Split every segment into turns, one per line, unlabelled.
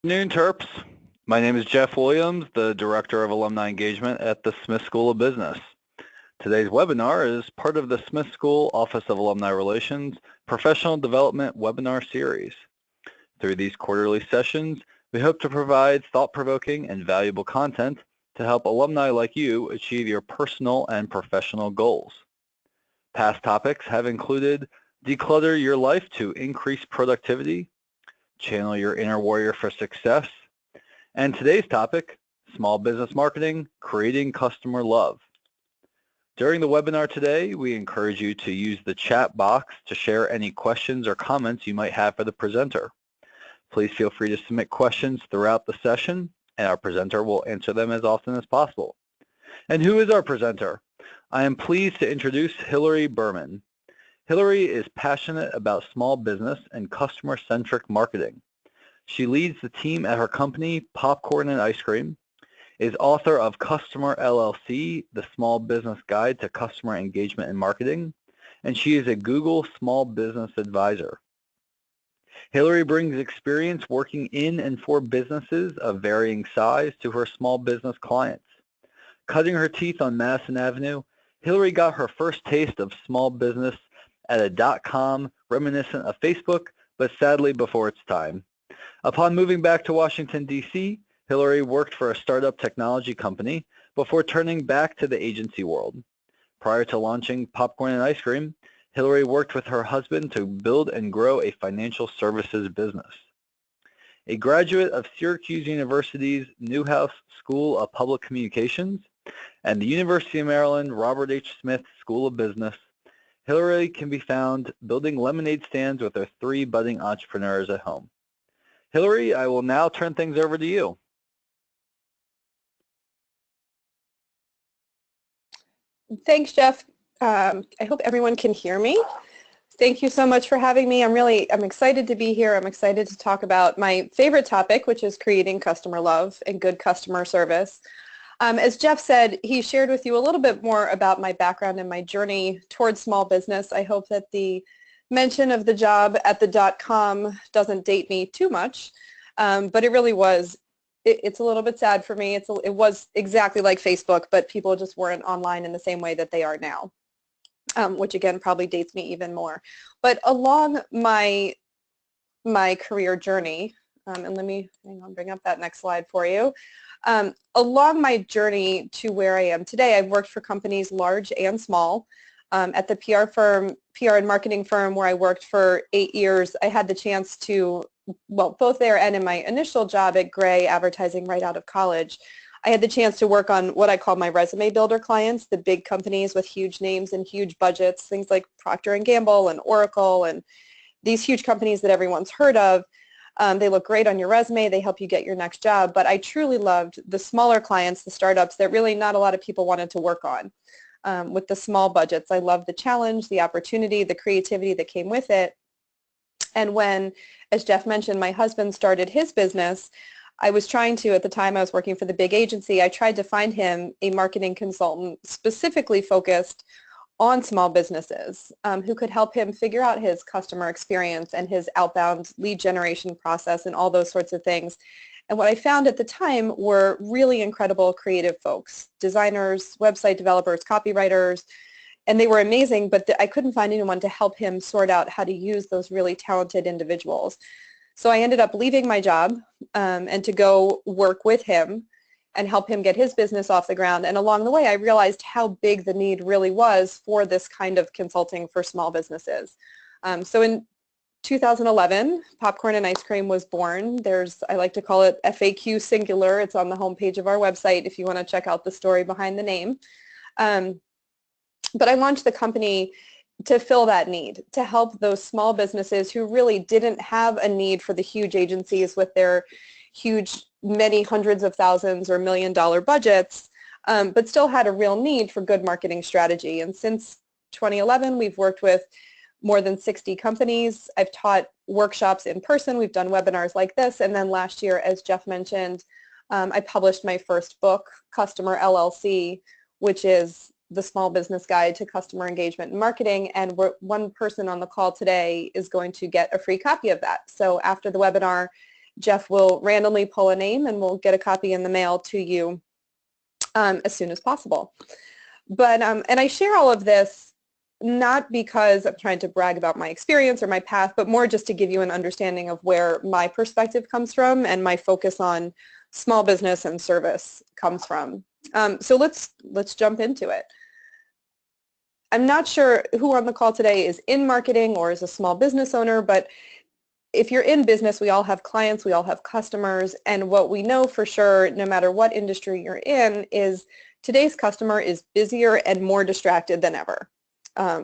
Good afternoon, Terps. My name is Jeff Williams, the Director of Alumni Engagement at the Smith School of Business. Today's webinar is part of the Smith School Office of Alumni Relations Professional Development Webinar Series. Through these quarterly sessions, we hope to provide thought-provoking and valuable content to help alumni like you achieve your personal and professional goals. Past topics have included declutter your life to increase productivity, channel your inner warrior for success, and today's topic, small business marketing, creating customer love. During the webinar today, we encourage you to use the chat box to share any questions or comments you might have for the presenter. Please feel free to submit questions throughout the session, and our presenter will answer them as often as possible. And who is our presenter? I am pleased to introduce Hillary Berman. Hillary is passionate about small business and customer-centric marketing. She leads the team at her company, Popcorn and Ice Cream, is author of Customer LLC, the Small Business Guide to Customer Engagement and Marketing, and she is a Google Small Business Advisor. Hillary brings experience working in and for businesses of varying size to her small business clients. Cutting her teeth on Madison Avenue, Hillary got her first taste of small business at a .com reminiscent of Facebook, but sadly before its time. Upon moving back to Washington, D.C., Hillary worked for a startup technology company before turning back to the agency world. Prior to launching Popcorn and Ice Cream, Hillary worked with her husband to build and grow a financial services business. A graduate of Syracuse University's Newhouse School of Public Communications and the University of Maryland Robert H. Smith School of Business, Hillary can be found building lemonade stands with her 3 budding entrepreneurs at home. Hillary, I will now turn things over to you.
Thanks, Jeff. I hope everyone can hear me. Thank you so much for having me. I'm excited to be here. I'm excited to talk about my favorite topic, which is creating customer love and good customer service. As Jeff said, he shared with you a little bit more about my background and my journey towards small business. I hope that the mention of the job at the .com doesn't date me too much, but it really was. It's a little bit sad for me. It was exactly like Facebook, but people just weren't online in the same way that they are now, which again probably dates me even more. But along my career journey, and let me bring up that next slide for you. Along my journey to where I am today, I've worked for companies large and small. At the PR and marketing firm where I worked for 8 years, I had the chance to, well, both there and in my initial job at Gray Advertising right out of college, I had the chance to work on what I call my resume builder clients, the big companies with huge names and huge budgets, things like Procter & Gamble and Oracle and these huge companies that everyone's heard of. They look great on your resume. They help you get your next job. But I truly loved the smaller clients, the startups that really not a lot of people wanted to work on. With the small budgets, I loved the challenge, the opportunity, the creativity that came with it. And when, as Jeff mentioned, my husband started his business, I was trying to, at the time I was working for the big agency, I tried to find him a marketing consultant specifically focused on small businesses who could help him figure out his customer experience and his outbound lead generation process and all those sorts of things. And what I found at the time were really incredible creative folks, designers, website developers, copywriters, and they were amazing, but I couldn't find anyone to help him sort out how to use those really talented individuals. So I ended up leaving my job and to go work with him and help him get his business off the ground. And along the way, I realized how big the need really was for this kind of consulting for small businesses. So in 2011, Popcorn and Ice Cream was born. I like to call it FAQ singular. It's on the homepage of our website if you want to check out the story behind the name. But I launched the company to fill that need, to help those small businesses who really didn't have a need for the huge agencies with their huge, many hundreds of thousands or $1 million budgets, but still had a real need for good marketing strategy. And since 2011, we've worked with more than 60 companies. I've taught workshops in person. We've done webinars like this. And then last year, as Jeff mentioned, I published my first book, Customer LLC, which is the Small Business Guide to Customer Engagement and Marketing. And one person on the call today is going to get a free copy of that. So after the webinar, Jeff will randomly pull a name and we'll get a copy in the mail to you as soon as possible. But, and I share all of this not because I'm trying to brag about my experience or my path, but more just to give you an understanding of where my perspective comes from and my focus on small business and service comes from. So let's jump into it. I'm not sure who on the call today is in marketing or is a small business owner, but if you're in business, we all have clients, we all have customers, and what we know for sure, no matter what industry you're in, is today's customer is busier and more distracted than ever.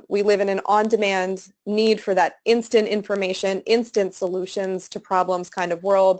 We live in an on-demand need for that instant information, instant solutions to problems kind of world.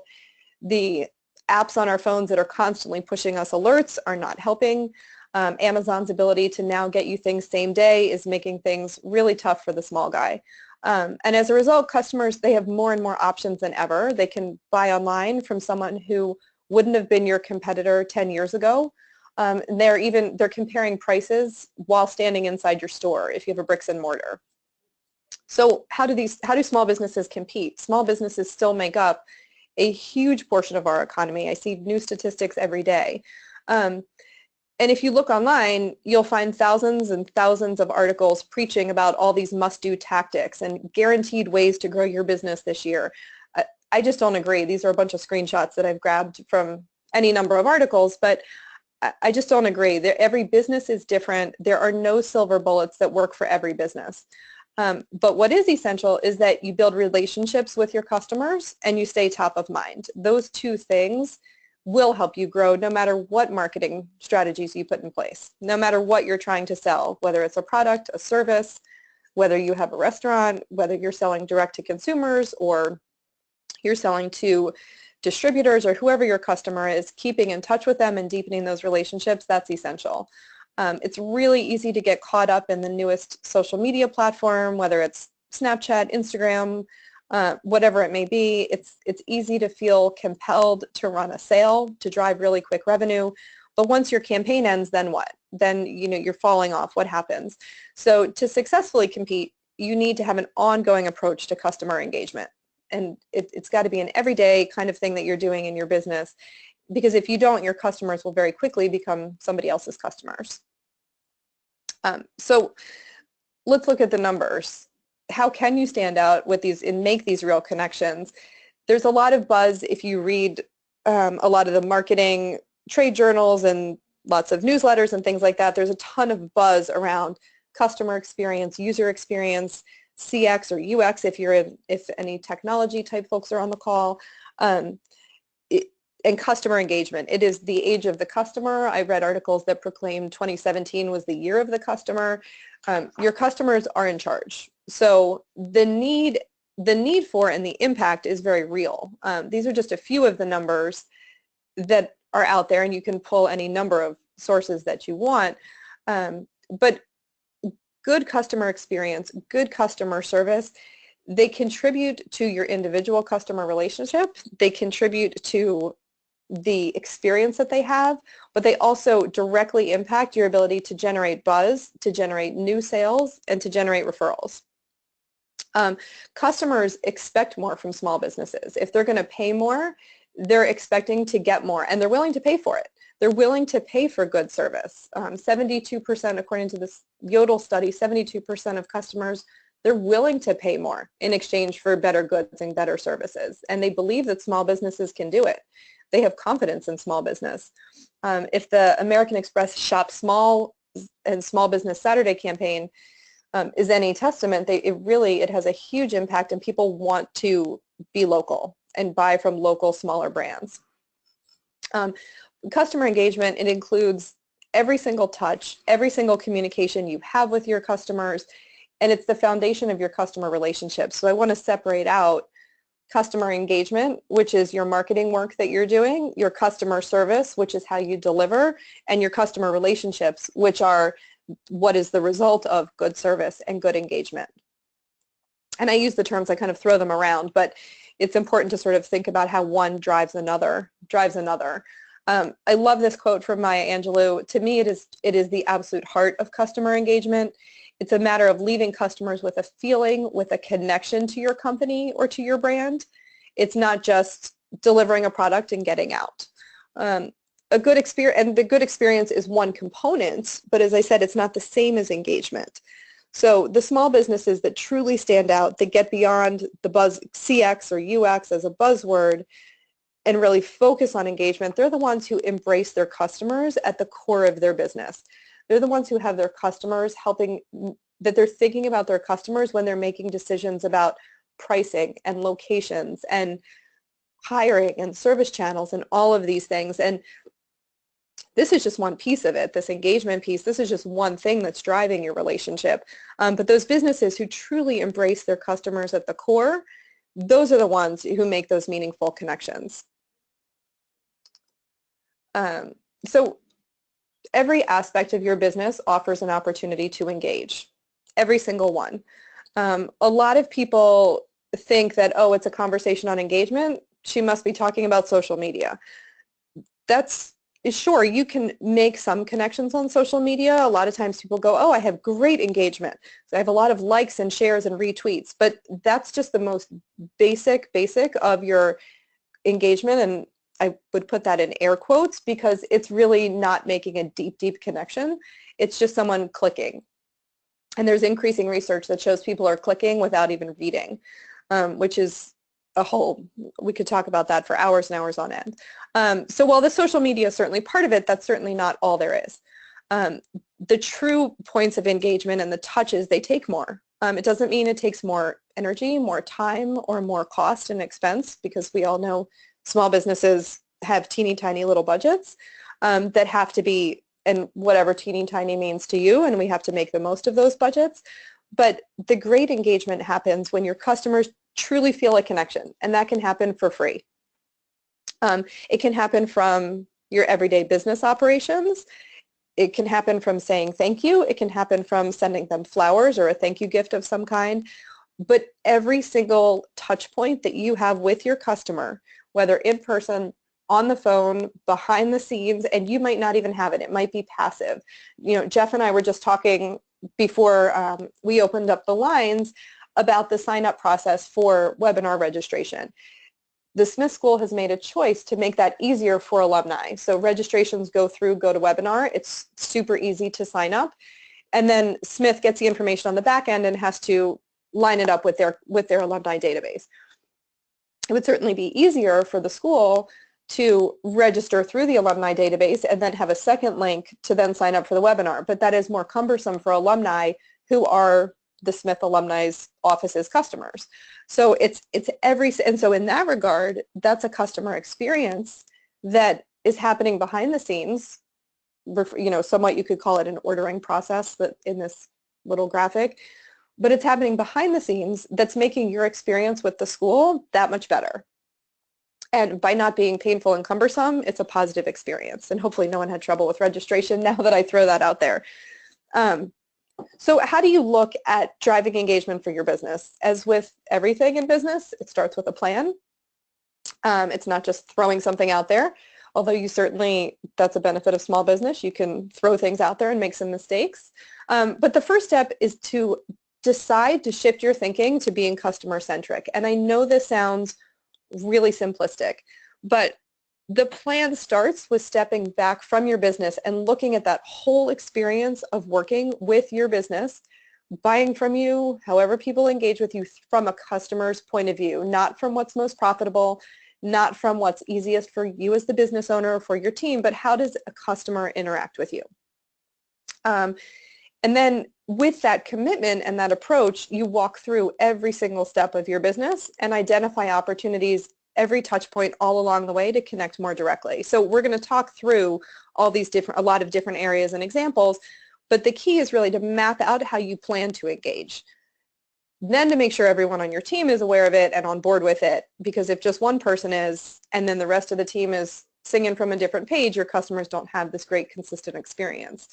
The apps on our phones that are constantly pushing us alerts are not helping. Amazon's ability to now get you things same day is making things really tough for the small guy. And as a result, customers, they have more and more options than ever. They can buy online from someone who wouldn't have been your competitor 10 years ago. They're comparing prices while standing inside your store if you have a bricks and mortar. So how do small businesses compete? Small businesses still make up a huge portion of our economy. I see new statistics every day. And if you look online, you'll find thousands and thousands of articles preaching about all these must-do tactics and guaranteed ways to grow your business this year. I just don't agree. These are a bunch of screenshots that I've grabbed from any number of articles, but I just don't agree. Every business is different. There are no silver bullets that work for every business. But what is essential is that you build relationships with your customers and you stay top of mind. Those two things will help you grow no matter what marketing strategies you put in place, no matter what you're trying to sell, whether it's a product, a service, whether you have a restaurant, whether you're selling direct to consumers or you're selling to distributors or whoever your customer is, keeping in touch with them and deepening those relationships, that's essential. It's really easy to get caught up in the newest social media platform, whether it's Snapchat, Instagram, whatever it may be. It's easy to feel compelled to run a sale, to drive really quick revenue. But once your campaign ends, then what? Then you're falling off. What happens? So to successfully compete, you need to have an ongoing approach to customer engagement. And it's got to be an everyday kind of thing that you're doing in your business, because if you don't, your customers will very quickly become somebody else's customers. So let's look at the numbers. How can you stand out with these and make these real connections? There's a lot of buzz if you read a lot of the marketing trade journals and lots of newsletters and things like that. There's a ton of buzz around customer experience, user experience, CX or UX if any technology type folks are on the call, and customer engagement. It is the age of the customer. I read articles that proclaimed 2017 was the year of the customer. Your customers are in charge. So the need for and the impact is very real. These are just a few of the numbers that are out there, and you can pull any number of sources that you want. But good customer experience, good customer service, they contribute to your individual customer relationship. They contribute to the experience that they have, but they also directly impact your ability to generate buzz, to generate new sales, and to generate referrals. Customers expect more from small businesses. If they're going to pay more, they're expecting to get more, and they're willing to pay for it. They're willing to pay for good service. 72%, according to this Yodel study, 72% of customers, they're willing to pay more in exchange for better goods and better services. And they believe that small businesses can do it. They have confidence in small business. If the American Express Shop Small and Small Business Saturday campaign is any testament, it has a huge impact, and people want to be local and buy from local, smaller brands. Customer engagement, it includes every single touch, every single communication you have with your customers, and it's the foundation of your customer relationships. So I want to separate out customer engagement, which is your marketing work that you're doing, your customer service, which is how you deliver, and your customer relationships, which are what is the result of good service and good engagement. And I use the terms, I kind of throw them around, but it's important to sort of think about how one drives another. I love this quote from Maya Angelou. To me, it is the absolute heart of customer engagement. It's a matter of leaving customers with a feeling, with a connection to your company or to your brand. It's not just delivering a product and getting out. A good experience, and the good experience is one component, but as I said, it's not the same as engagement. So the small businesses that truly stand out, that get beyond the CX or UX as a buzzword and really focus on engagement, they're the ones who embrace their customers at the core of their business. They're the ones who have their customers that they're thinking about their customers when they're making decisions about pricing and locations and hiring and service channels and all of these things. And this is just one piece of it, this engagement piece. This is just one thing that's driving your relationship. But those businesses who truly embrace their customers at the core, those are the ones who make those meaningful connections. So every aspect of your business offers an opportunity to engage, every single one. A lot of people think that, oh, it's a conversation on engagement. She must be talking about social media. Sure, you can make some connections on social media. A lot of times people go, oh, I have great engagement. So I have a lot of likes and shares and retweets, but that's just the most basic of your engagement. And I would put that in air quotes because it's really not making a deep connection. It's just someone clicking. And there's increasing research that shows people are clicking without even reading, which is we could talk about that for hours and hours on end. So while the social media is certainly part of it, that's certainly not all there is. The true points of engagement and the touches, they take more. It doesn't mean it takes more energy, more time, or more cost and expense, because we all know small businesses have teeny tiny little budgets that have to be, and whatever teeny tiny means to you, and we have to make the most of those budgets. But the great engagement happens when your customers truly feel a connection, and that can happen for free. It can happen from your everyday business operations. It can happen from saying thank you. It can happen from sending them flowers or a thank you gift of some kind. But every single touch point that you have with your customer, whether in person, on the phone, behind the scenes, and you might not even have it. It might be passive. You know, Jeff and I were just talking before we opened up the lines about the sign-up process for webinar registration. The Smith School has made a choice to make that easier for alumni. So registrations go to webinar. It's super easy to sign up. And then Smith gets the information on the back end and has to line it up with their alumni database. It would certainly be easier for the school to register through the alumni database and then have a second link to then sign up for the webinar. But that is more cumbersome for alumni who are the Smith Alumni's office's customers. So and so in that regard, that's a customer experience that is happening behind the scenes. You know, somewhat you could call it an ordering process that in this little graphic, but it's happening behind the scenes that's making your experience with the school that much better. And by not being painful and cumbersome, it's a positive experience. And hopefully no one had trouble with registration now that I throw that out there. So how do you look at driving engagement for your business? As with everything in business, it starts with a plan. It's not just throwing something out there, although that's a benefit of small business. You can throw things out there and make some mistakes. But the first step is to decide to shift your thinking to being customer-centric. And I know this sounds really simplistic, but the plan starts with stepping back from your business and looking at that whole experience of working with your business, buying from you, however people engage with you, from a customer's point of view, not from what's most profitable, not from what's easiest for you as the business owner or for your team, but how does a customer interact with you? And then with that commitment and that approach, you walk through every single step of your business and identify opportunities every touch point all along the way to connect more directly. So we're going to talk through a lot of different areas and examples, but the key is really to map out how you plan to engage. Then to make sure everyone on your team is aware of it and on board with it, because if just one person is and then the rest of the team is singing from a different page, your customers don't have this great consistent experience.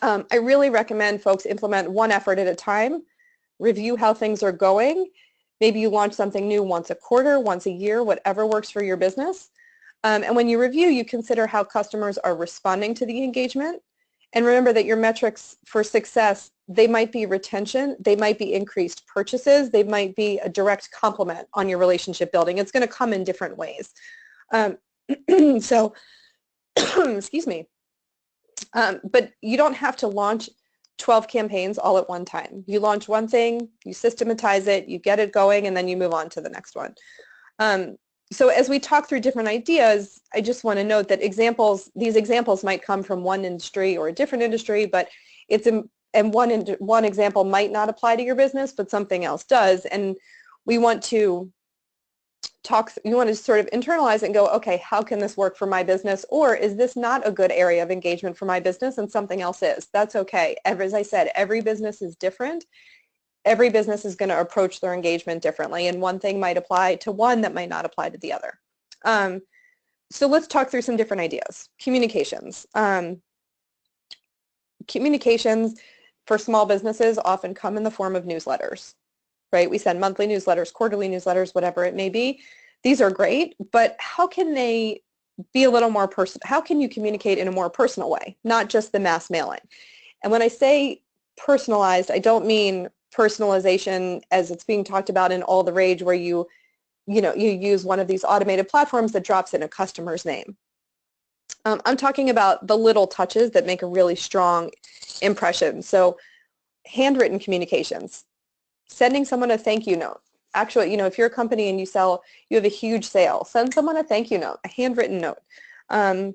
I really recommend folks implement one effort at a time, review how things are going. Maybe you launch something new once a quarter, once a year, whatever works for your business. And when you review, you consider how customers are responding to the engagement. And remember that your metrics for success They might be retention, they might be increased purchases, they might be a direct complement on your relationship building. It's going to come in different ways. So, excuse me, but you don't have to launch 12 campaigns all at one time. You launch one thing, you systematize it, you get it going, and then you move on to the next one. So as we talk through different ideas, I just want to note that these examples might come from one industry or a different industry, but one example might not apply to your business, but something else does. And we want to sort of internalize it and go, okay, how can this work for my business? Or is this not a good area of engagement for my business and something else is? That's okay. As I said, every business is different. Every business is going to approach their engagement differently, and one thing might apply to one that might not apply to the other. So let's talk through some different ideas. Communications. Communications for small businesses often come in the form of newsletters, right? We send monthly newsletters, quarterly newsletters, whatever it may be. These are great, but how can they be a little more personal? How can you communicate in a more personal way, not just the mass mailing? And when I say personalized, I don't mean personalization as it's being talked about in all the rage, where you use one of these automated platforms that drops in a customer's name. I'm talking about the little touches that make a really strong impression. So handwritten communications, sending someone a thank you note. Actually, if you're a company and you have a huge sale, send someone a thank you note, a handwritten note.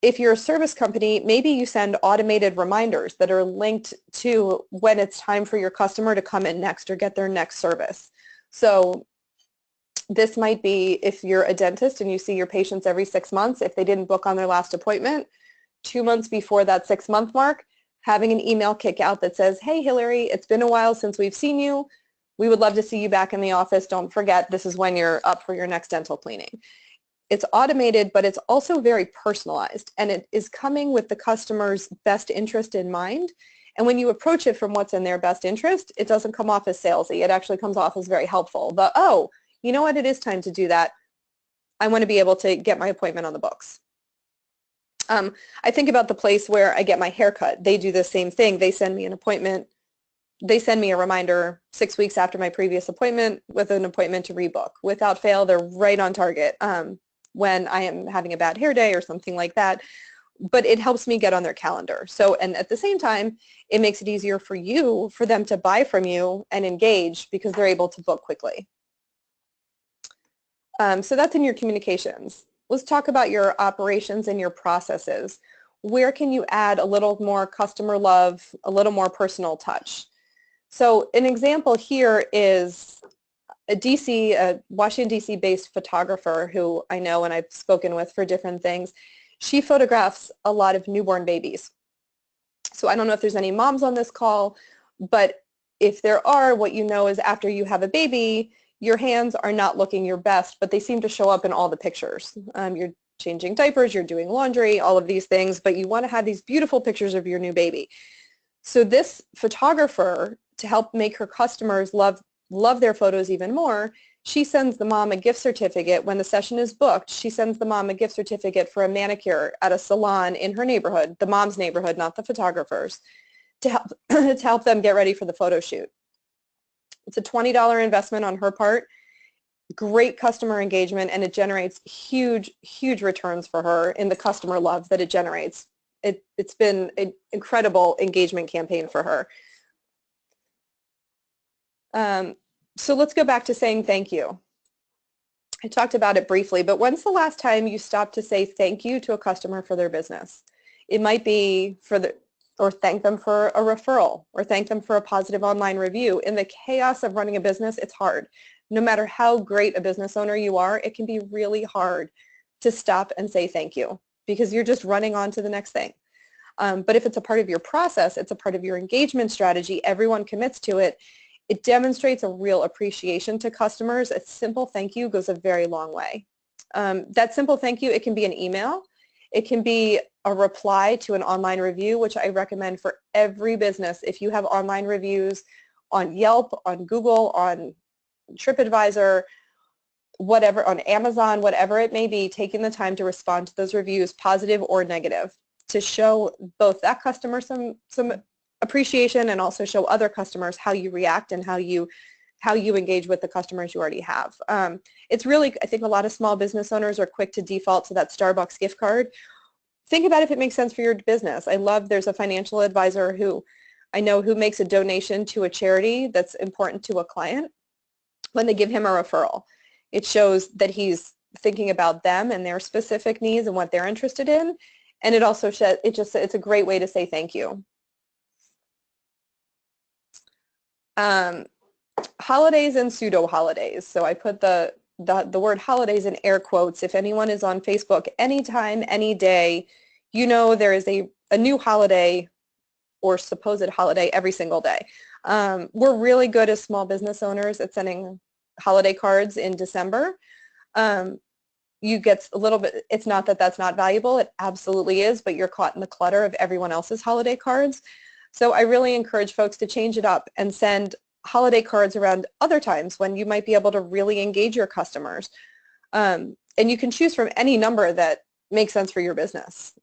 If you're a service company, maybe you send automated reminders that are linked to when it's time for your customer to come in next or get their next service. So this might be, if you're a dentist and you see your patients every 6 months, if they didn't book on their last appointment, 2 months before that 6-month mark, having an email kick out that says, hey, Hillary, it's been a while since we've seen you. We would love to see you back in the office. Don't forget, this is when you're up for your next dental cleaning. It's automated, but it's also very personalized, and it is coming with the customer's best interest in mind. And when you approach it from what's in their best interest, it doesn't come off as salesy. It actually comes off as very helpful. Oh, you know what? It is time to do that. I want to be able to get my appointment on the books. I think about the place where I get my hair cut. They do the same thing. They send me an appointment. They send me a reminder 6 weeks after my previous appointment with an appointment to rebook. Without fail, they're right on target when I am having a bad hair day or something like that. But it helps me get on their calendar. So, and at the same time, it makes it easier for them to buy from you and engage because they're able to book quickly. So that's in your communications. Let's talk about your operations and your processes. Where can you add a little more customer love, a little more personal touch? So an example here is a Washington, D.C. based photographer who I know and I've spoken with for different things. She photographs a lot of newborn babies. So I don't know if there's any moms on this call, but if there are, what you know is after you have a baby, your hands are not looking your best, but they seem to show up in all the pictures. You're changing diapers, you're doing laundry, all of these things, but you want to have these beautiful pictures of your new baby. So this photographer, to help make her customers love their photos even more, she sends the mom a gift certificate. When the session is booked, she sends the mom a gift certificate for a manicure at a salon in her neighborhood, the mom's neighborhood, not the photographer's, to help them get ready for the photo shoot. It's a $20 investment on her part, great customer engagement, and it generates huge, huge returns for her in the customer love that it generates. It's been an incredible engagement campaign for her. So let's go back to saying thank you. I talked about it briefly, but when's the last time you stopped to say thank you to a customer for their business? It might be or thank them for a referral, or thank them for a positive online review. In the chaos of running a business, it's hard. No matter how great a business owner you are, it can be really hard to stop and say thank you because you're just running on to the next thing. But if it's a part of your process, it's a part of your engagement strategy, everyone commits to it, it demonstrates a real appreciation to customers. A simple thank you goes a very long way. That simple thank you, it can be an email. It can be a reply to an online review, which I recommend for every business. If you have online reviews on Yelp, on Google, on TripAdvisor, whatever, on Amazon, whatever it may be, taking the time to respond to those reviews, positive or negative, to show both that customer some appreciation and also show other customers how you react and how you engage with the customers you already have. It's really, I think a lot of small business owners are quick to default to that Starbucks gift card. Think about if it makes sense for your business. I love, there's a financial advisor who I know who makes a donation to a charity that's important to a client when they give him a referral. It shows that he's thinking about them and their specific needs and what they're interested in. And it also shows, it's a great way to say thank you. Holidays and pseudo holidays. So I put the word holidays in air quotes. If anyone is on Facebook, anytime, any day, you know there is a new holiday or supposed holiday every single day. We're really good as small business owners at sending holiday cards in December. You get a little bit, it's not that that's not valuable, it absolutely is, but you're caught in the clutter of everyone else's holiday cards. So I really encourage folks to change it up and send holiday cards around other times when you might be able to really engage your customers. And you can choose from any number that makes sense for your business.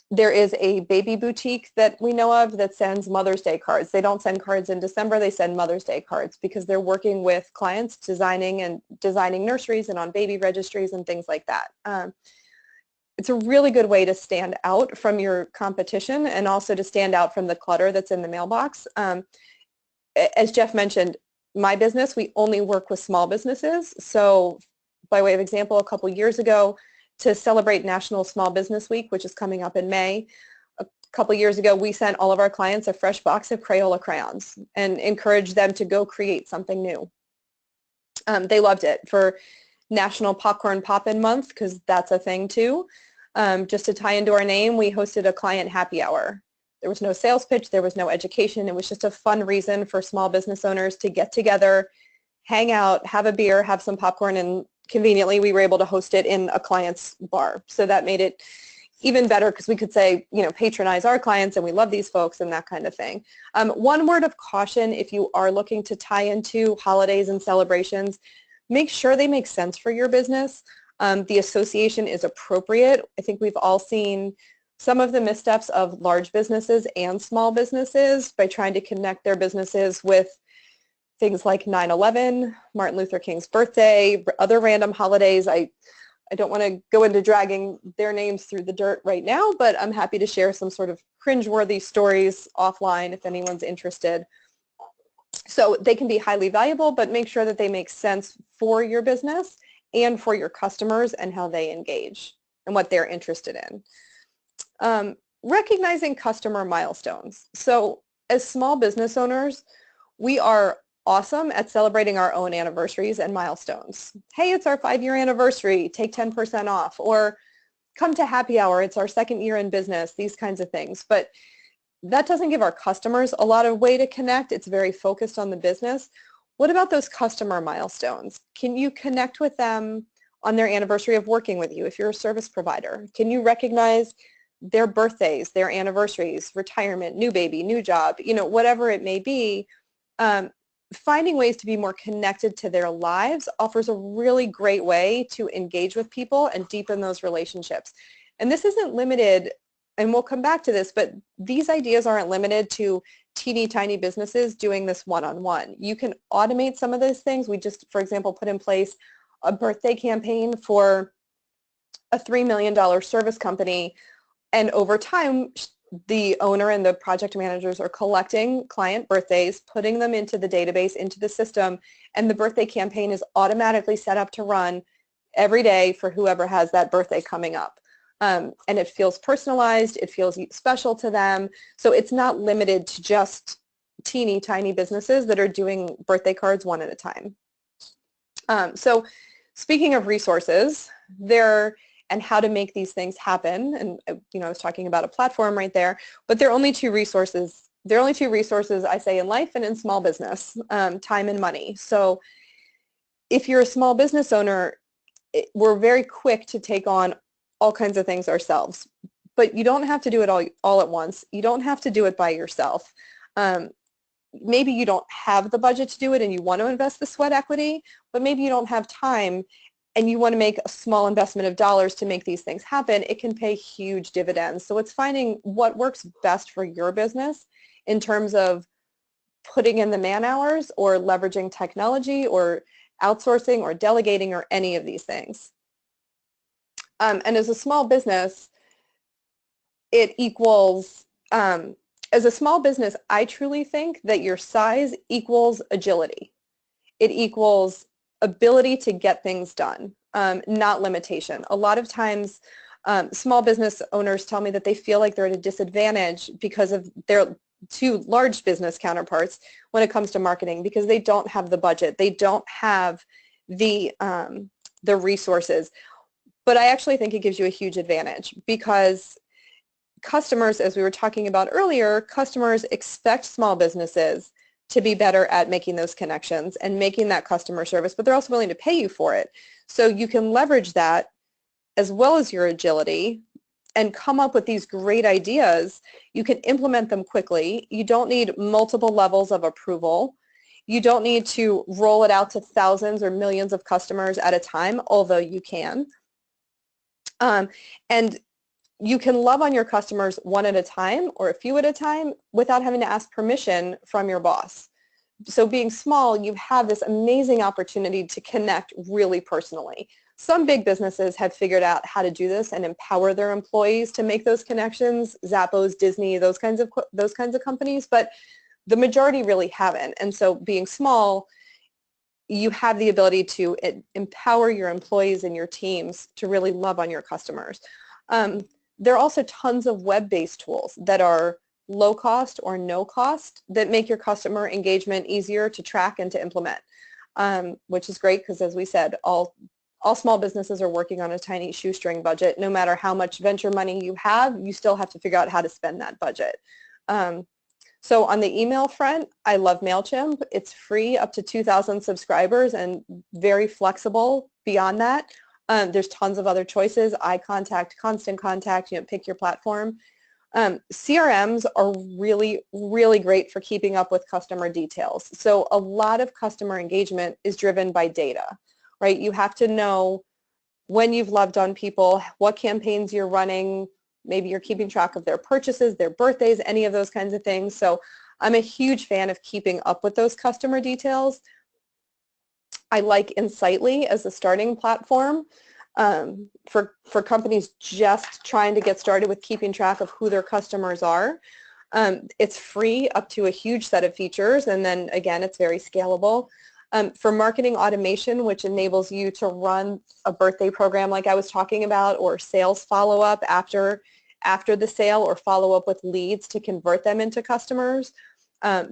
There is a baby boutique that we know of that sends Mother's Day cards. They don't send cards in December, they send Mother's Day cards because they're working with clients designing nurseries and on baby registries and things like that. It's a really good way to stand out from your competition and also to stand out from the clutter that's in the mailbox. As Jeff mentioned, my business, we only work with small businesses. So by way of example, a couple years ago, to celebrate National Small Business Week, which is coming up in May, a couple years ago, we sent all of our clients a fresh box of Crayola crayons and encouraged them to go create something new. They loved it. For National Popcorn Poppin' Month, because that's a thing too, just to tie into our name, we hosted a client happy hour. There was no sales pitch, there was no education. It was just a fun reason for small business owners to get together, hang out, have a beer, have some popcorn, and conveniently we were able to host it in a client's bar. So that made it even better because we could say, you know, patronize our clients and we love these folks and that kind of thing. One word of caution, if you are looking to tie into holidays and celebrations, make sure they make sense for your business. The association is appropriate. I think we've all seen some of the missteps of large businesses and small businesses by trying to connect their businesses with things like 9/11, Martin Luther King's birthday, other random holidays. I don't want to go into dragging their names through the dirt right now, but I'm happy to share some sort of cringeworthy stories offline if anyone's interested. So they can be highly valuable, but make sure that they make sense for your business and for your customers and how they engage and what they're interested in. Recognizing customer milestones. So as small business owners, we are awesome at celebrating our own anniversaries and milestones. Hey, it's our 5-year anniversary, take 10% off, or come to happy hour, it's our 2nd year in business, these kinds of things. But that doesn't give our customers a lot of way to connect. It's very focused on the business. What about those customer milestones? Can you connect with them on their anniversary of working with you if you're a service provider? Can you recognize their birthdays, their anniversaries, retirement, new baby, new job, you know, whatever it may be? Finding ways to be more connected to their lives offers a really great way to engage with people and deepen those relationships. And this isn't limited, and we'll come back to this, but these ideas aren't limited to teeny tiny businesses doing this one-on-one. You can automate some of those things. We just, for example, put in place a birthday campaign for a $3 million service company, and over time, the owner and the project managers are collecting client birthdays, putting them into the database, into the system, and the birthday campaign is automatically set up to run every day for whoever has that birthday coming up. And it feels personalized, it feels special to them, so it's not limited to just teeny tiny businesses that are doing birthday cards one at a time. So speaking of resources, and how to make these things happen. And you know, I was talking about a platform right there, but there are only 2 resources. There are only 2 resources I say in life and in small business, time and money. So if you're a small business owner, we're very quick to take on all kinds of things ourselves, but you don't have to do it all at once. You don't have to do it by yourself. Maybe you don't have the budget to do it and you want to invest the sweat equity, but maybe you don't have time and you want to make a small investment of dollars to make these things happen, it can pay huge dividends. So it's finding what works best for your business in terms of putting in the man hours or leveraging technology or outsourcing or delegating or any of these things. And as a small business, it equals, as a small business, I truly think that your size equals agility. It equals ability to get things done, not limitation. A lot of times, small business owners tell me that they feel like they're at a disadvantage because of their two large business counterparts when it comes to marketing, because they don't have the budget, they don't have the resources. But I actually think it gives you a huge advantage, because customers, as we were talking about earlier, customers expect small businesses to be better at making those connections and making that customer service, but they're also willing to pay you for it. So you can leverage that as well as your agility and come up with these great ideas. You can implement them quickly. You don't need multiple levels of approval. You don't need to roll it out to thousands or millions of customers at a time, although you can. And you can love on your customers one at a time or a few at a time without having to ask permission from your boss. So being small, you have this amazing opportunity to connect really personally. Some big businesses have figured out how to do this and empower their employees to make those connections, Zappos, Disney, those kinds of companies, but the majority really haven't. And so being small, you have the ability to empower your employees and your teams to really love on your customers. There are also tons of web-based tools that are low cost or no cost that make your customer engagement easier to track and to implement, which is great because, as we said, all small businesses are working on a tiny shoestring budget. No matter how much venture money you have, you still have to figure out how to spend that budget. So on the email front, I love MailChimp. It's free up to 2,000 subscribers and very flexible beyond that. There's tons of other choices, iContact, Constant Contact, pick your platform. CRMs are really, really great for keeping up with customer details. So a lot of customer engagement is driven by data, right? You have to know when you've loved on people, what campaigns you're running, maybe you're keeping track of their purchases, their birthdays, any of those kinds of things. So I'm a huge fan of keeping up with those customer details. I like Insightly as a starting platform for companies just trying to get started with keeping track of who their customers are. It's free up to a huge set of features, and then again, it's very scalable. For marketing automation, which enables you to run a birthday program like I was talking about, or sales follow-up after the sale, or follow up with leads to convert them into customers.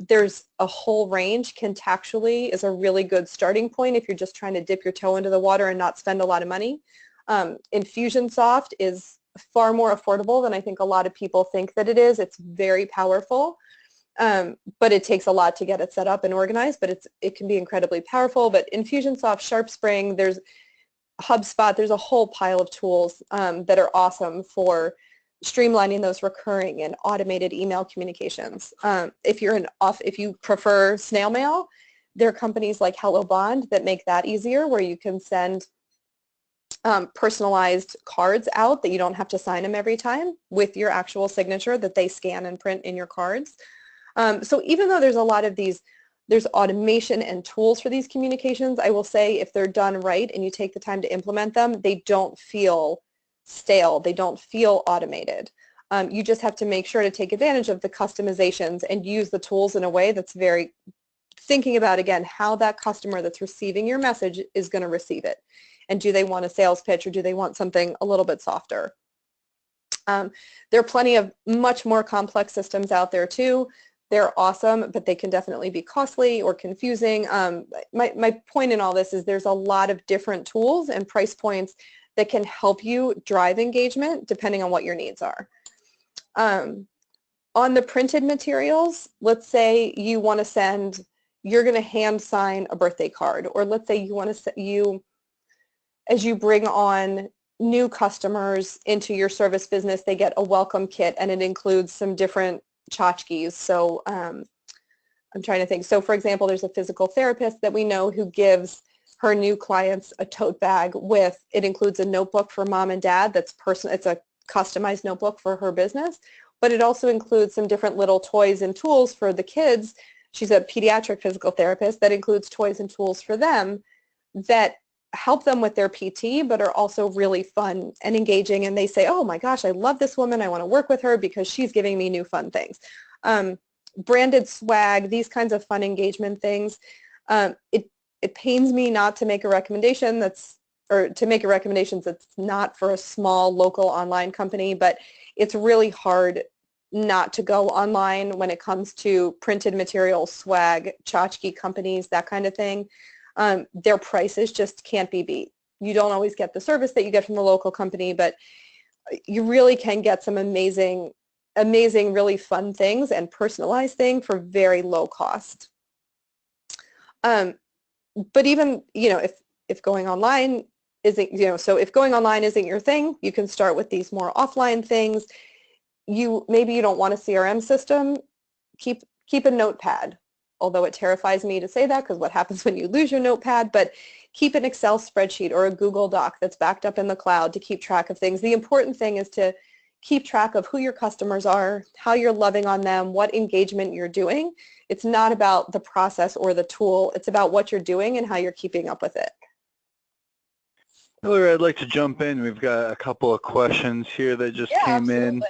There's a whole range. Contactually is a really good starting point if you're just trying to dip your toe into the water and not spend a lot of money. Infusionsoft is far more affordable than I think a lot of people think that it is. It's very powerful, but it takes a lot to get it set up and organized, but it can be incredibly powerful. But Infusionsoft, SharpSpring, there's HubSpot, there's a whole pile of tools that are awesome for streamlining those recurring and automated email communications. If you prefer snail mail, there are companies like HelloBond that make that easier, where you can send personalized cards out that you don't have to sign them every time with your actual signature that they scan and print in your cards. So even though there's a lot of there's automation and tools for these communications, I will say if they're done right and you take the time to implement them, they don't feel stale. They don't feel automated. You just have to make sure to take advantage of the customizations and use the tools in a way that's very thinking about, again, how that customer that's receiving your message is going to receive it. And do they want a sales pitch, or do they want something a little bit softer? There are plenty of much more complex systems out there too. They're awesome, but they can definitely be costly or confusing. My point in all this is there's a lot of different tools and price points that can help you drive engagement depending on what your needs are. On the printed materials, let's say you want to you're going to hand sign a birthday card, or let's say you want to as you bring on new customers into your service business, they get a welcome kit, and it includes some different tchotchkes. So I'm trying to think. So for example, there's a physical therapist that we know who gives her new clients a tote bag with, it includes a notebook for mom and dad that's personal, it's a customized notebook for her business, but it also includes some different little toys and tools for the kids. She's a pediatric physical therapist that includes toys and tools for them that help them with their PT, but are also really fun and engaging. And they say, oh my gosh, I love this woman. I want to work with her because she's giving me new fun things. Branded swag, these kinds of fun engagement things. It pains me not to make a recommendation that's not for a small local online company, but it's really hard not to go online when it comes to printed materials, swag, tchotchke companies, that kind of thing. Their prices just can't be beat. You don't always get the service that you get from the local company, but you really can get some amazing, really fun things and personalized things for very low cost. But even, if going online isn't, so if going online isn't your thing, you can start with these more offline things. Maybe you don't want a CRM system, keep a notepad, although it terrifies me to say that because what happens when you lose your notepad, but keep an Excel spreadsheet or a Google Doc that's backed up in the cloud to keep track of things. The important thing is to keep track of who your customers are, how you're loving on them, what engagement you're doing. It's not about the process or the tool. It's about what you're doing and how you're keeping up with it.
Hillary, I'd like to jump in. We've got a couple of questions here that just came in.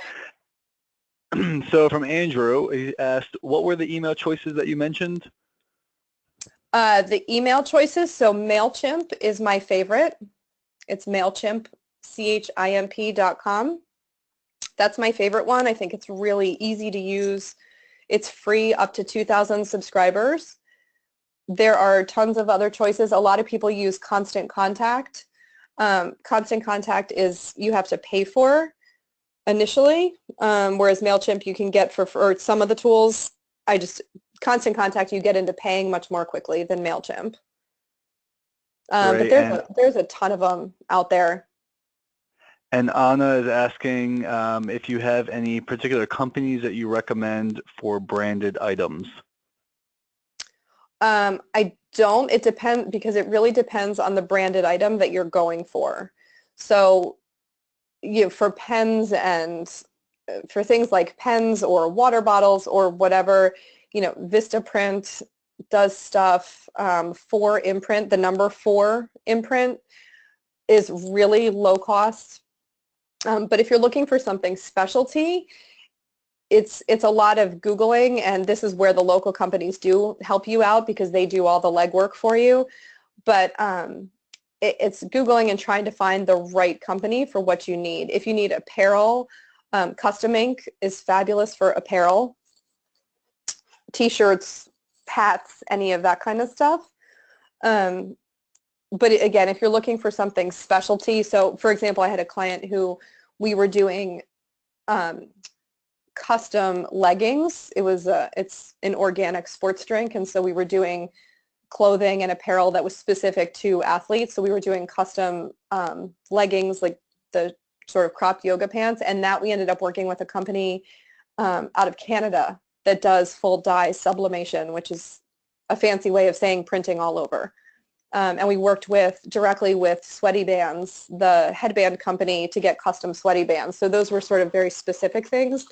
So from Andrew, he asked, what were the email choices that you mentioned?
The email choices, so MailChimp is my favorite. It's MailChimp, CHIMP.com. That's my favorite one. I think it's really easy to use. It's free up to 2,000 subscribers. There are tons of other choices. A lot of people use Constant Contact. Constant Contact is you have to pay for initially, whereas MailChimp you can get for some of the tools. Constant Contact you get into paying much more quickly than MailChimp. But there's a ton of them out there.
And Anna is asking if you have any particular companies that you recommend for branded items.
I don't. It depends, because it really depends on the branded item that you're going for. So for pens and for things like pens or water bottles or whatever, Vistaprint does stuff. 4 imprint, the number 4 imprint is really low cost. But if you're looking for something specialty, it's a lot of Googling, and this is where the local companies do help you out because they do all the legwork for you. But it's Googling and trying to find the right company for what you need. If you need apparel, Custom Ink is fabulous for apparel, t-shirts, hats, any of that kind of stuff. But again, if you're looking for something specialty, so for example, I had a client who we were doing custom leggings. It's an organic sports drink, and so we were doing clothing and apparel that was specific to athletes. So we were doing custom leggings, like the sort of cropped yoga pants, and that we ended up working with a company out of Canada that does full dye sublimation, which is a fancy way of saying printing all over. And we worked directly with Sweaty Bands, the headband company, to get custom sweaty bands. So those were sort of very specific things.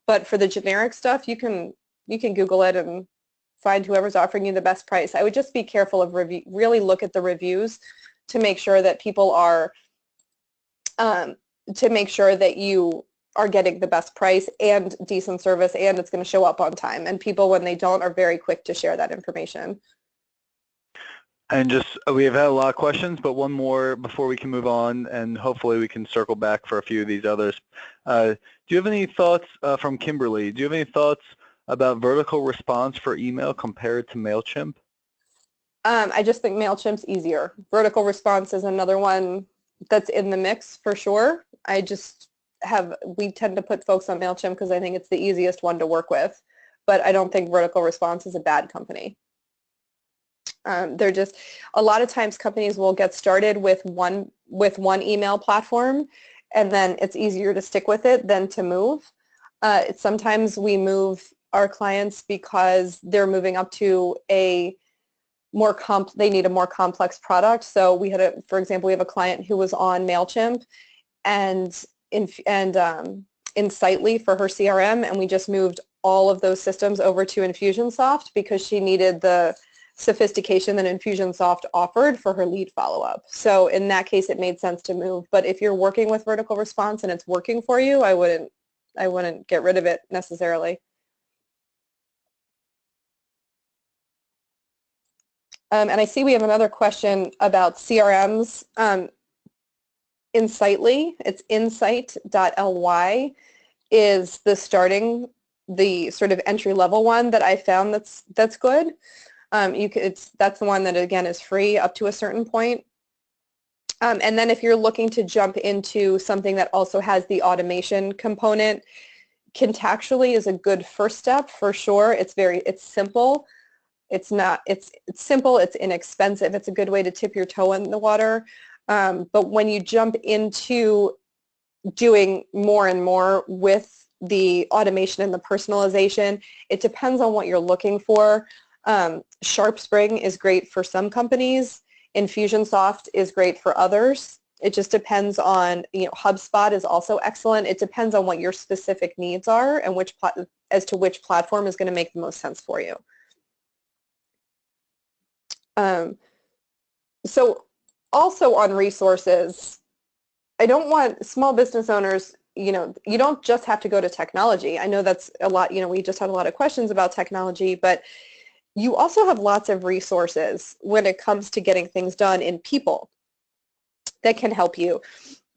But for the generic stuff, you can Google it and find whoever's offering you the best price. I would just be careful of really look at the reviews to make sure that people are, to make sure that you are getting the best price and decent service, and it's going to show up on time. And people, when they don't, are very quick to share that information.
And we have had a lot of questions, but one more before we can move on, and hopefully we can circle back for a few of these others. Do you have any thoughts from Kimberly? Do you have any thoughts about vertical response for email compared to MailChimp?
I just think MailChimp's easier. Vertical response is another one that's in the mix for sure. We tend to put folks on MailChimp because I think it's the easiest one to work with, but I don't think vertical response is a bad company. They're just, a lot of times companies will get started with one email platform, and then it's easier to stick with it than to move. Sometimes we move our clients because they're moving up to a they need a more complex product. So we had for example, we have a client who was on MailChimp and Insightly for her CRM, and we just moved all of those systems over to Infusionsoft because she needed the sophistication that Infusionsoft offered for her lead follow-up. So in that case, it made sense to move. But if you're working with vertical response and it's working for you, I wouldn't get rid of it necessarily. And I see we have another question about CRMs. Insightly, it's insight.ly is the sort of entry-level one that I found that's good. That's the one that, again, is free up to a certain point. And then if you're looking to jump into something that also has the automation component, Contactually is a good first step for sure. It's simple. It's simple, it's inexpensive. It's a good way to tip your toe in the water. But when you jump into doing more and more with the automation and the personalization, it depends on what you're looking for. SharpSpring is great for some companies. Infusionsoft is great for others. It just depends on, HubSpot is also excellent. It depends on what your specific needs are and as to which platform is going to make the most sense for you. So also on resources, I don't want small business owners, you don't just have to go to technology. I know that's a lot, we just had a lot of questions about technology, but you also have lots of resources when it comes to getting things done in people that can help you.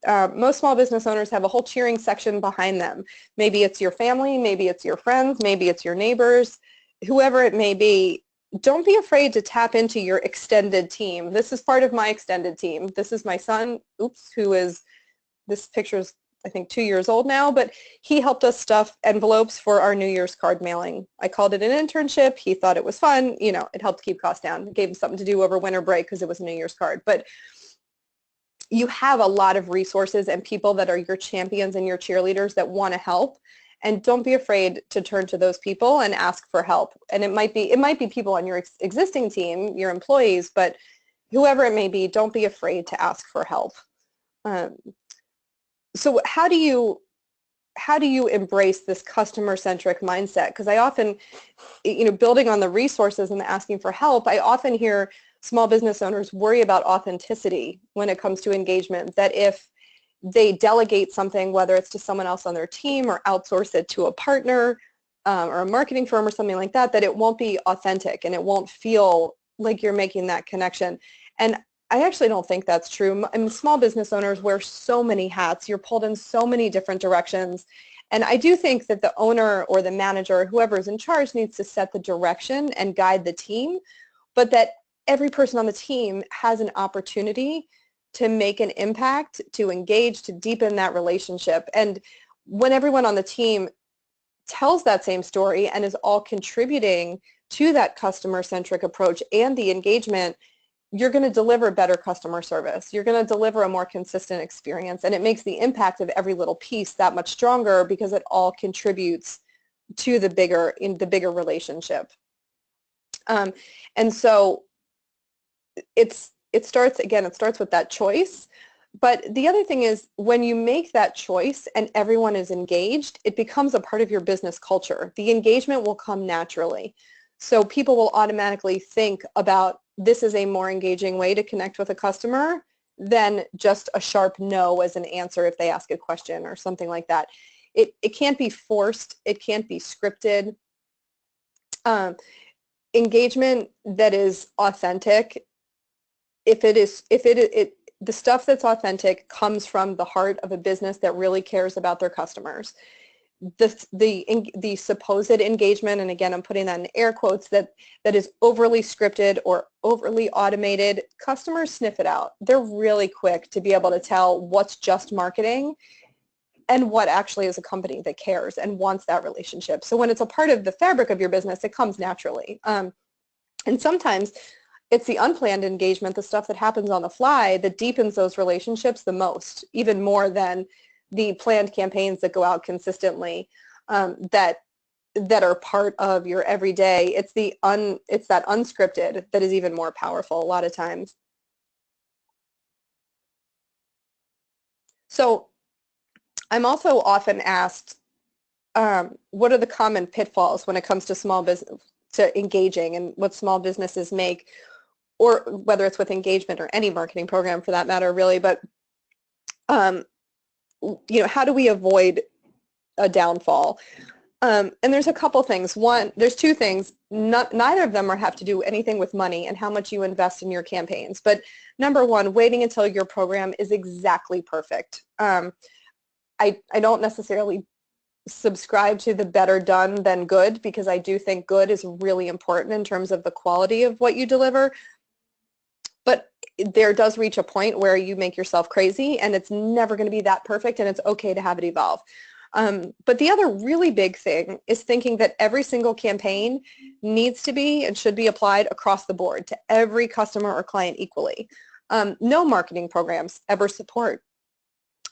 Most small business owners have a whole cheering section behind them. Maybe it's your family, maybe it's your friends, maybe it's your neighbors, whoever it may be. Don't be afraid to tap into your extended team. This is part of my extended team. This is my son, this picture is, I think, 2 years old now, but he helped us stuff envelopes for our New Year's card mailing. I called it an internship. He thought it was fun. It helped keep costs down. It gave him something to do over winter break because it was a New Year's card. But you have a lot of resources and people that are your champions and your cheerleaders that want to help. And don't be afraid to turn to those people and ask for help. And it might be people on your existing team, your employees, but whoever it may be, don't be afraid to ask for help. So how do you embrace this customer-centric mindset? Because I often, building on the resources and the asking for help, I often hear small business owners worry about authenticity when it comes to engagement, that if they delegate something, whether it's to someone else on their team or outsource it to a partner or a marketing firm or something like that, that it won't be authentic and it won't feel like you're making that connection. And I actually don't think that's true. I mean, small business owners wear so many hats. You're pulled in so many different directions. And I do think that the owner or the manager, whoever is in charge, needs to set the direction and guide the team, but that every person on the team has an opportunity to make an impact, to engage, to deepen that relationship. And when everyone on the team tells that same story and is all contributing to that customer-centric approach and the engagement, you're going to deliver better customer service. You're going to deliver a more consistent experience, and it makes the impact of every little piece that much stronger because it all contributes to the bigger relationship. And so it starts with that choice. But the other thing is, when you make that choice and everyone is engaged, it becomes a part of your business culture. The engagement will come naturally. So people will automatically think about, this is a more engaging way to connect with a customer than just a sharp no as an answer if they ask a question or something like that. It can't be forced. It can't be scripted. Engagement that is authentic, the stuff that's authentic comes from the heart of a business that really cares about their customers. The supposed engagement, and again, I'm putting that in air quotes, that is overly scripted or overly automated, customers sniff it out. They're really quick to be able to tell what's just marketing and what actually is a company that cares and wants that relationship. So when it's a part of the fabric of your business, it comes naturally. And sometimes it's the unplanned engagement, the stuff that happens on the fly, that deepens those relationships the most, even more than the planned campaigns that go out consistently, that that are part of your everyday. It's that unscripted that is even more powerful a lot of times. So I'm also often asked, what are the common pitfalls when it comes to small business, to engaging, and what small businesses make, or whether it's with engagement or any marketing program for that matter, really. But how do we avoid a downfall? And there's a couple things. One, there's two things. Neither of them have to do anything with money and how much you invest in your campaigns. But number one, waiting until your program is exactly perfect. I don't necessarily subscribe to the better done than good, because I do think good is really important in terms of the quality of what you deliver. But there does reach a point where you make yourself crazy, and it's never going to be that perfect, and it's okay to have it evolve. But the other really big thing is thinking that every single campaign needs to be and should be applied across the board to every customer or client equally. No marketing programs ever support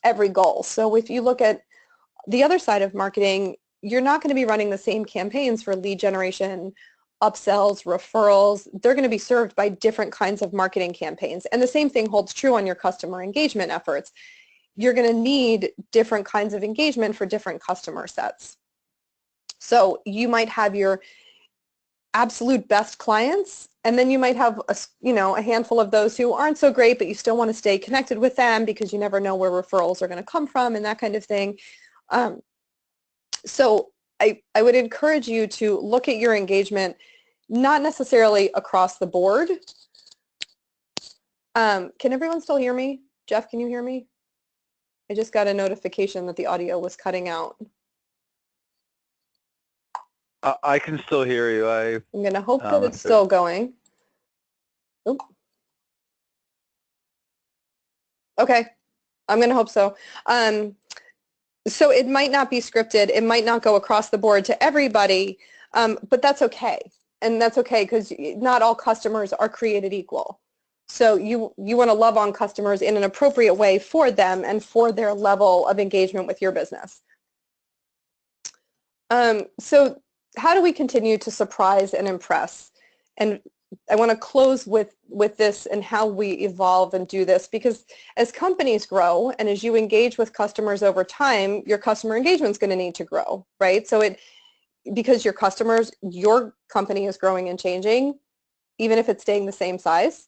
every goal. So if you look at the other side of marketing, you're not going to be running the same campaigns for lead generation, upsells, referrals. They're going to be served by different kinds of marketing campaigns. And the same thing holds true on your customer engagement efforts. You're going to need different kinds of engagement for different customer sets. So you might have your absolute best clients, and then you might have a handful of those who aren't so great, but you still want to stay connected with them because you never know where referrals are going to come from and that kind of thing. So I would encourage you to look at your engagement, not necessarily across the board. Can everyone still hear me? Jeff, can you hear me? I just got a notification that the audio was cutting out.
I can still hear you. I'm
going to hope that it's still going. Oop. Okay, I'm going to hope so. So it might not be scripted. It might not go across the board to everybody, but that's okay. And that's okay because not all customers are created equal. So you want to love on customers in an appropriate way for them and for their level of engagement with your business. So how do we continue to surprise and impress? And I want to close with this and how we evolve and do this, because as companies grow and as you engage with customers over time, your customer engagement is going to need to grow, right? So because your company is growing and changing, even if it's staying the same size,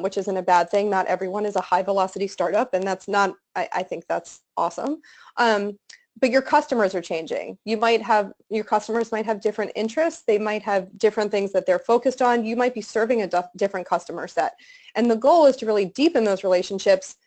which isn't a bad thing. Not everyone is a high velocity startup, and that's not, I think that's awesome. But your customers are changing. Your customers might have different interests. They might have different things that they're focused on. You might be serving a different customer set. And the goal is to really deepen those relationships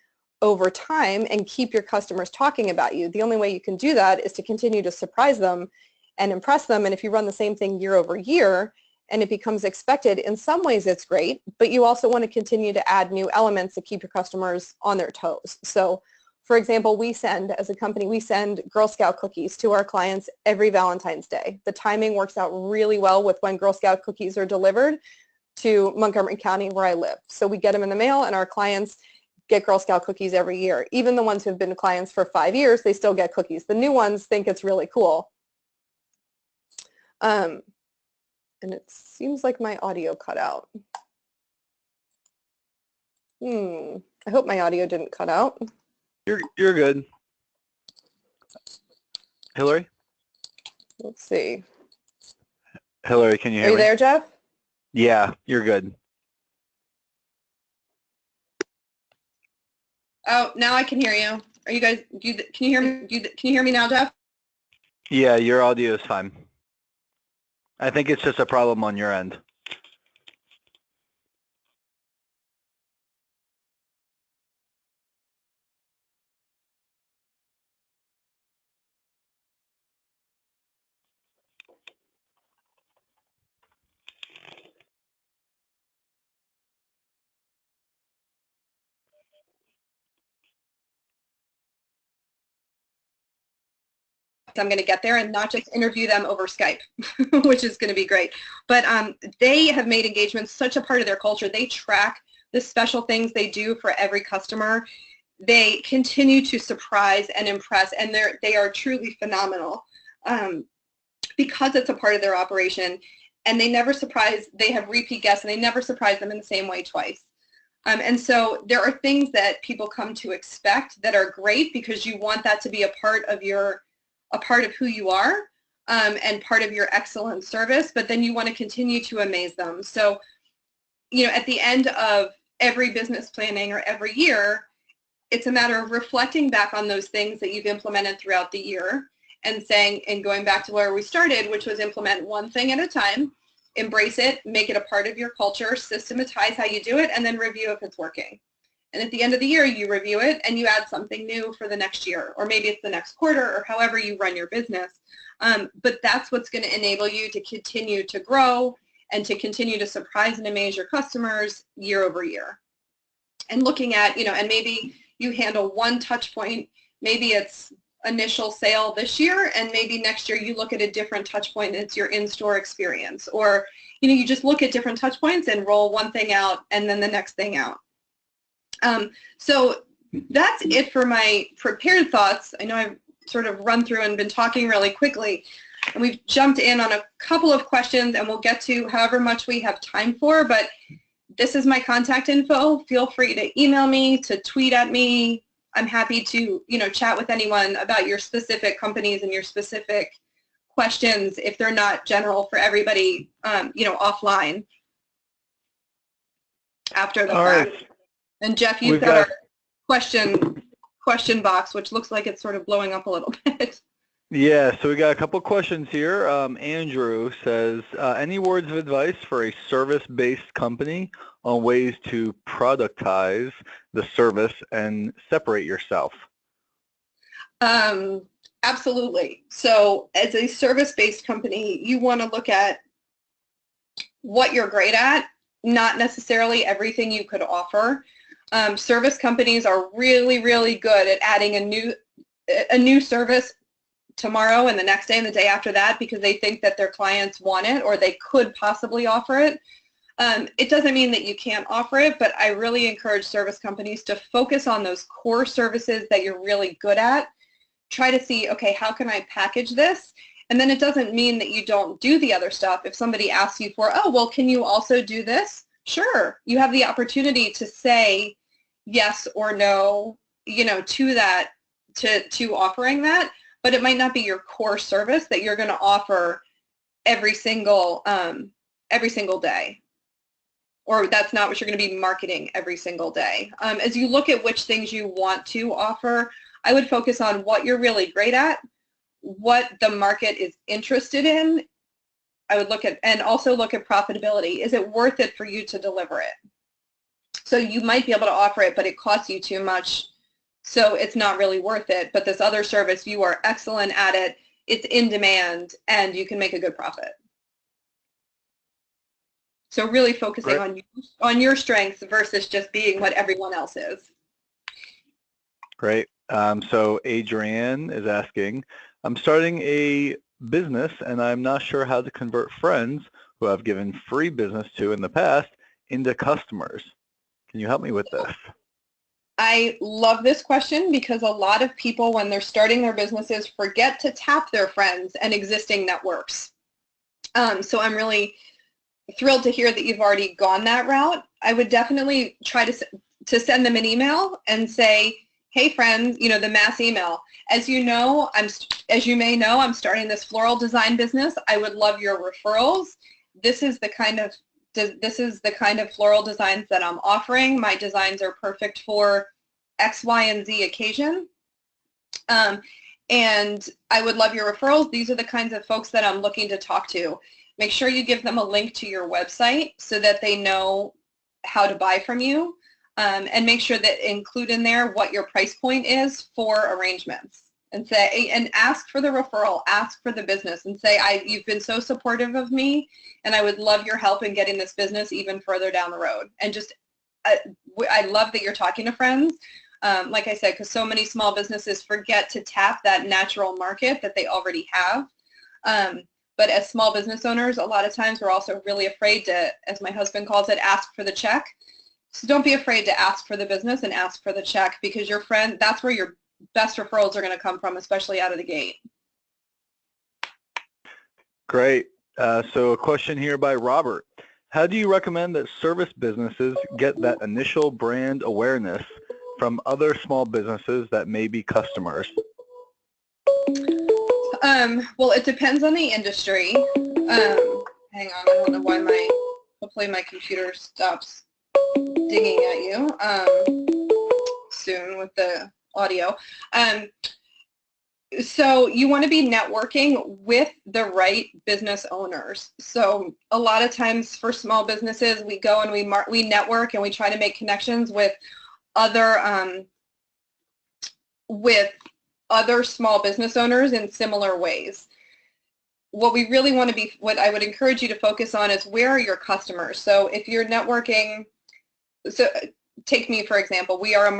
over time and keep your customers talking about you. The only way you can do that is to continue to surprise them and impress them. And if you run the same thing year over year and it becomes expected, in some ways it's great, but you also want to continue to add new elements to keep your customers on their toes. So for example, as a company, we send Girl Scout cookies to our clients every Valentine's Day. The timing works out really well with when Girl Scout cookies are delivered to Montgomery County, where I live. So we get them in the mail, and our clients get Girl Scout cookies every year. Even the ones who have been clients for 5 years, they still get cookies. The new ones think it's really cool. And it seems like my audio cut out. I hope my audio didn't cut out.
You're good. Hillary?
Let's see.
Hillary, can you hear me?
Are you there, Jeff?
Yeah, you're good.
Oh, now I can hear you. Are you guys, can you hear me? Can you hear me now, Jeff?
Yeah, your audio is fine. I think it's just a problem on your end.
I'm going to get there and not just interview them over Skype, which is going to be great. But they have made engagement such a part of their culture. They track the special things they do for every customer. They continue to surprise and impress, and they are truly phenomenal. because it's a part of their operation, and they have repeat guests, and they never surprise them in the same way twice. And so there are things that people come to expect that are great because you want that to be a part of who you are, and part of your excellent service, but then you want to continue to amaze them. So, at the end of every business planning or every year, it's a matter of reflecting back on those things that you've implemented throughout the year and going back to where we started, which was implement one thing at a time, embrace it, make it a part of your culture, systematize how you do it, and then review if it's working. And at the end of the year, you review it and you add something new for the next year, or maybe it's the next quarter, or however you run your business. But that's what's going to enable you to continue to grow and to continue to surprise and amaze your customers year over year. And looking at, and maybe you handle one touch point, maybe it's initial sale this year, and maybe next year you look at a different touch point and it's your in-store experience, or you just look at different touch points and roll one thing out and then the next thing out. So that's it for my prepared thoughts. I know I've sort of run through and been talking really quickly, and we've jumped in on a couple of questions, and we'll get to however much we have time for, but this is my contact info. Feel free to email me, to tweet at me. I'm happy to, chat with anyone about your specific companies and your specific questions if they're not general for everybody, offline after the fact. Right. And Jeff, you've got our question box, which looks like it's sort of blowing up a little bit.
Yeah, so we got a couple questions here. Andrew says, any words of advice for a service-based company on ways to productize the service and separate yourself?
Absolutely. So as a service-based company, you want to look at what you're great at, not necessarily everything you could offer. Service companies are really, really good at adding a new service tomorrow and the next day and the day after that because they think that their clients want it or they could possibly offer it. It doesn't mean that you can't offer it, but I really encourage service companies to focus on those core services that you're really good at. Try to see, okay, how can I package this? And then it doesn't mean that you don't do the other stuff. If somebody asks you for, oh, well, can you also do this? Sure. You have the opportunity to say yes or no, to that, to offering that. But it might not be your core service that you're going to offer every single day, or that's not what you're going to be marketing every single day. As you look at which things you want to offer, I would focus on what you're really great at, what the market is interested in. I would and also look at profitability. Is it worth it for you to deliver it? So you might be able to offer it, but it costs you too much. So it's not really worth it, but this other service, you are excellent at it, it's in demand, and you can make a good profit. So really focusing on your strengths versus just being what everyone else is.
Great. So Adrienne is asking, I'm starting a business and I'm not sure how to convert friends who I've given free business to in the past into customers. Can you help me with this?
I love this question because a lot of people, when they're starting their businesses, forget to tap their friends and existing networks. So I'm really thrilled to hear that you've already gone that route. I would definitely try to send them an email and say, hey friends, the mass email. As you may know, I'm starting this floral design business. I would love your referrals. This is the kind of floral designs that I'm offering. My designs are perfect for X, Y, and Z occasion. And I would love your referrals. These are the kinds of folks that I'm looking to talk to. Make sure you give them a link to your website so that they know how to buy from you. And make sure that include in there what your price point is for arrangements. And ask for the referral, ask for the business, and say, you've been so supportive of me, and I would love your help in getting this business even further down the road. And just, I love that you're talking to friends, like I said, because so many small businesses forget to tap that natural market that they already have. But as small business owners, a lot of times we're also really afraid to, as my husband calls it, ask for the check. So don't be afraid to ask for the business and ask for the check, because your friend, that's where your best referrals are going to come from, especially out of the gate.
Great. So a question here by Robert. How do you recommend that service businesses get that initial brand awareness from other small businesses that may be customers?
Well, it depends on the industry. Hang on, I don't know why hopefully my computer stops dinging at you soon with the audio. So you want to be networking with the right business owners. So a lot of times for small businesses, we go and we network and we try to make connections with other small business owners in similar ways. What I would encourage you to focus on is, where are your customers? So if you're networking, so take me for example, we're a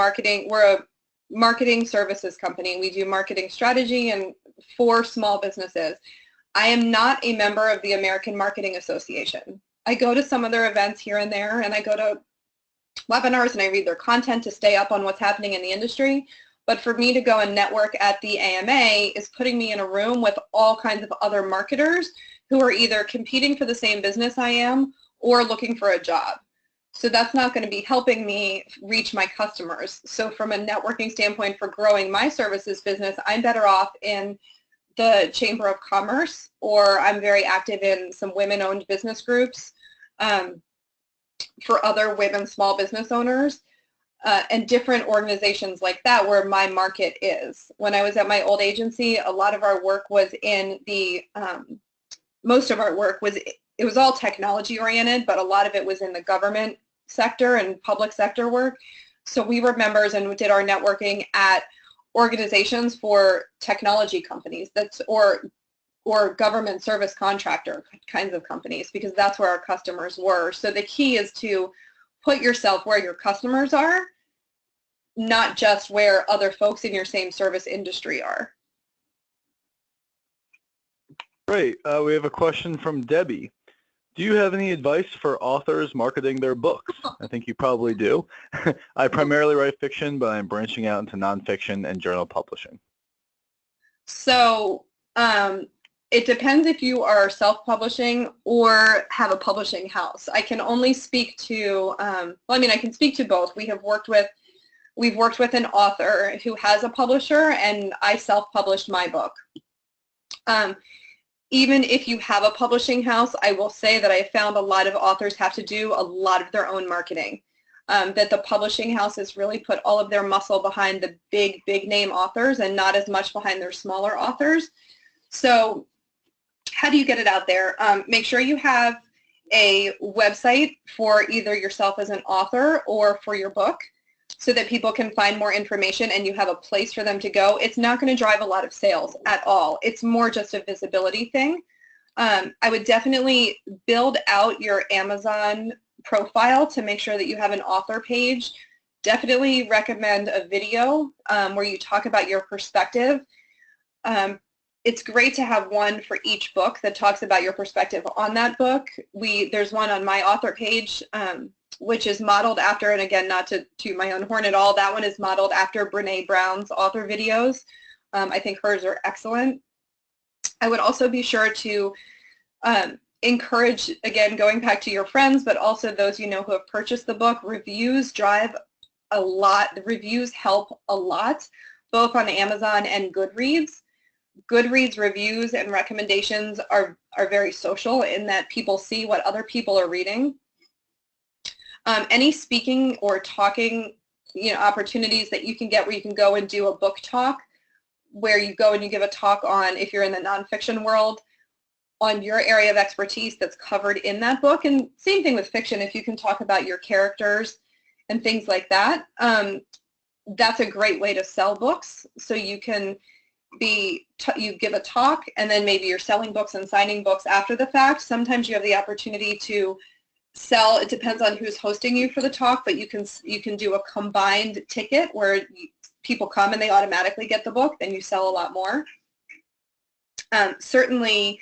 marketing services company. We do marketing strategy and for small businesses. I am not a member of the American Marketing Association. I go to some of their events here and there, and I go to webinars and I read their content to stay up on what's happening in the industry. But for me to go and network at the AMA is putting me in a room with all kinds of other marketers who are either competing for the same business I am or looking for a job. So that's not going to be helping me reach my customers. So from a networking standpoint for growing my services business, I'm better off in the Chamber of Commerce, or I'm very active in some women-owned business groups for other women small business owners. And different organizations like that where my market is. When I was at my old agency, a lot of our work was in the, most of our work was, it was all technology oriented, but a lot of it was in the government sector and public sector work. So we were members and did our networking at organizations for technology companies or government service contractor kinds of companies, because that's where our customers were. So the key is to put yourself where your customers are, not just where other folks in your same service industry are.
Great. We have a question from Debbie. Do you have any advice for authors marketing their books? I think you probably do. I primarily write fiction, but I'm branching out into nonfiction and journal publishing.
So it depends if you are self-publishing or have a publishing house. I can only speak to, I can speak to both. We've worked with an author who has a publisher, and I self-published my book. Even if you have a publishing house, I will say that I found a lot of authors have to do a lot of their own marketing. That the publishing houses really put all of their muscle behind the big name authors and not as much behind their smaller authors. So how do you get it out there? Make sure you have a website for either yourself as an author or for your book, so that people can find more information and you have a place for them to go. It's not going to drive a lot of sales at all. It's more just a visibility thing. I would definitely build out your Amazon profile to make sure that you have an author page. Definitely recommend a video where you talk about your perspective. It's great to have one for each book that talks about your perspective on that book. There's one on my author page, which is modeled after, and again, not to toot my own horn at all, that one is modeled after Brene Brown's author videos. I think hers are excellent. I would also be sure to encourage, again, going back to your friends, but also those you know who have purchased the book. Reviews drive a lot. The reviews help a lot, both on Amazon and Goodreads. Goodreads reviews and recommendations are very social in that people see what other people are reading. Any speaking or talking, opportunities that you can get where you can go and do a book talk, where you go and you give a talk on, if you're in the nonfiction world, on your area of expertise that's covered in that book. And same thing with fiction, if you can talk about your characters and things like that, that's a great way to sell books. So you can you give a talk, and then maybe you're selling books and signing books after the fact. Sometimes you have the opportunity to sell, it depends on who's hosting you for the talk, but you can do a combined ticket where people come and they automatically get the book, then you sell a lot more. Certainly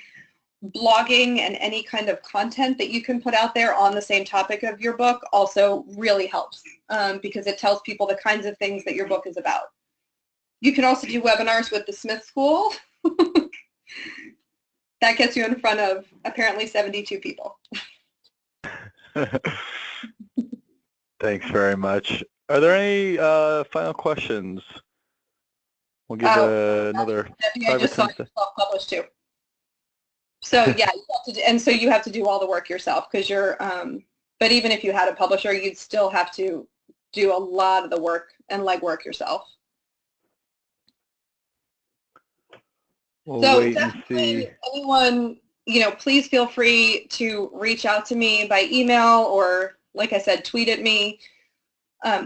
blogging and any kind of content that you can put out there on the same topic of your book also really helps, because it tells people the kinds of things that your book is about. You can also do webinars with the Smith School. that gets you in front of apparently 72 people.
Thanks very much. Are there any final questions? We'll give another
I
5 or
just saw
10 seconds.
yourself published too. So yeah, and so you have to do all the work yourself because you're, but even if you had a publisher, you'd still have to do a lot of the work and legwork yourself.
We'll wait and see.
Anyone, please feel free to reach out to me by email or, like I said, tweet at me.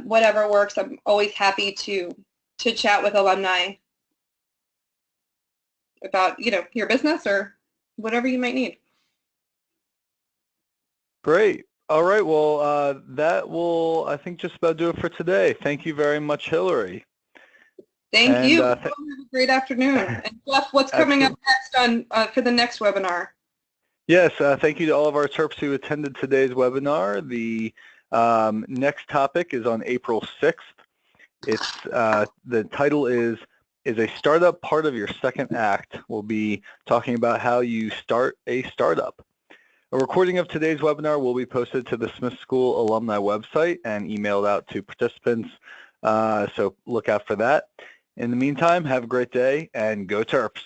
Whatever works. I'm always happy to chat with alumni about, your business or whatever you might need.
Great. All right. Well, that will, I think, just about do it for today. Thank you very much, Hillary.
Thank you. Have a great afternoon. And Jeff, what's coming up next for the next webinar?
Yes. Thank you to all of our Terps who attended today's webinar. The next topic is on April 6th. It's the title is a startup part of your second act? We'll be talking about how you start a startup. A recording of today's webinar will be posted to the Smith School alumni website and emailed out to participants, so look out for that. In the meantime, have a great day and go Terps.